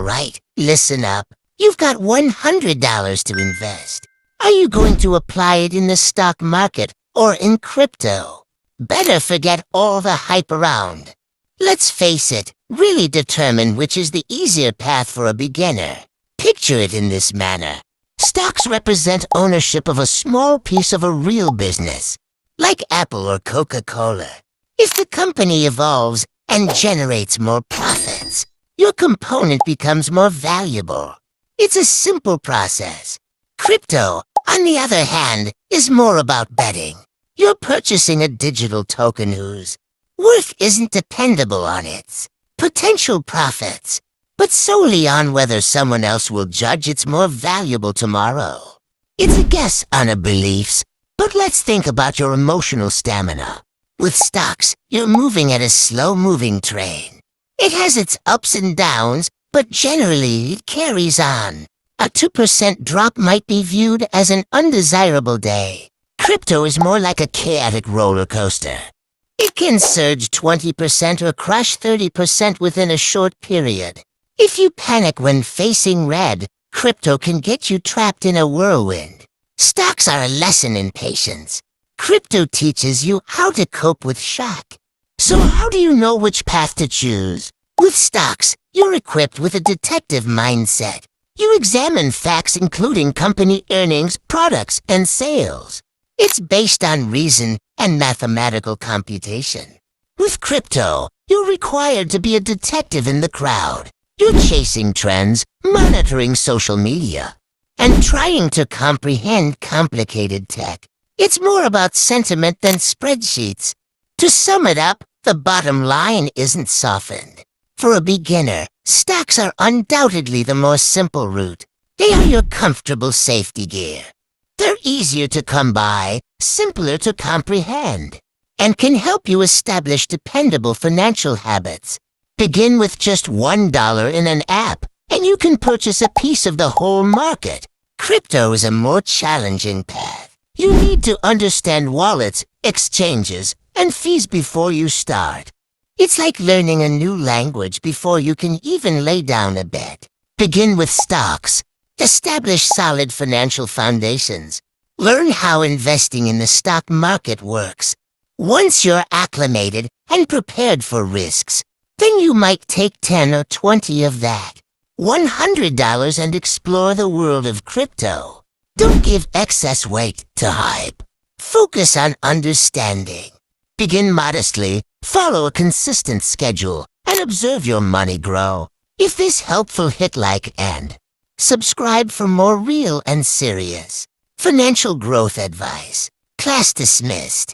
Alright, listen up. You've got $100 to invest. Are you going to apply it in the stock market or in crypto? Better forget all the hype around. Let's face it, really determine which is the easier path for a beginner. Picture it in this manner. Stocks represent ownership of a small piece of a real business, like Apple or Coca-Cola. If the company evolves and generates more profits, your component becomes more valuable. It's a simple process. Crypto, on the other hand, is more about betting. You're purchasing a digital token whose worth isn't dependable on its potential profits, but solely on whether someone else will judge it's more valuable tomorrow. It's a guess on a beliefs, but let's think about your emotional stamina. With stocks, you're moving at a slow-moving train. It has its ups and downs, but generally it carries on. A 2% drop might be viewed as an undesirable day. Crypto is more like a chaotic roller coaster. It can surge 20% or crash 30% within a short period. If you panic when facing red, crypto can get you trapped in a whirlwind. Stocks are a lesson in patience. Crypto teaches you how to cope with shock. So how do you know which path to choose? With stocks, you're equipped with a detective mindset. You examine facts including company earnings, products, and sales. It's based on reason and mathematical computation. With crypto, you're required to be a detective in the crowd. You're chasing trends, monitoring social media, and trying to comprehend complicated tech. It's more about sentiment than spreadsheets. To sum it up, the bottom line isn't softened. For a beginner, stocks are undoubtedly the more simple route. They are your comfortable safety gear. They're easier to come by, simpler to comprehend, and can help you establish dependable financial habits. Begin with just $1 in an app, and you can purchase a piece of the whole market. Crypto is a more challenging path. You need to understand wallets, exchanges, and fees before you start. It's like learning a new language before you can even lay down a bet. Begin with stocks. Establish solid financial foundations. Learn how investing in the stock market works. Once you're acclimated and prepared for risks, then you might take 10 or 20 of that $100 and explore the world of crypto. Don't give excess weight to hype. Focus on understanding. Begin modestly, follow a consistent schedule, and observe your money grow. If this helpful, hit like and subscribe for more real and serious financial growth advice. Class dismissed.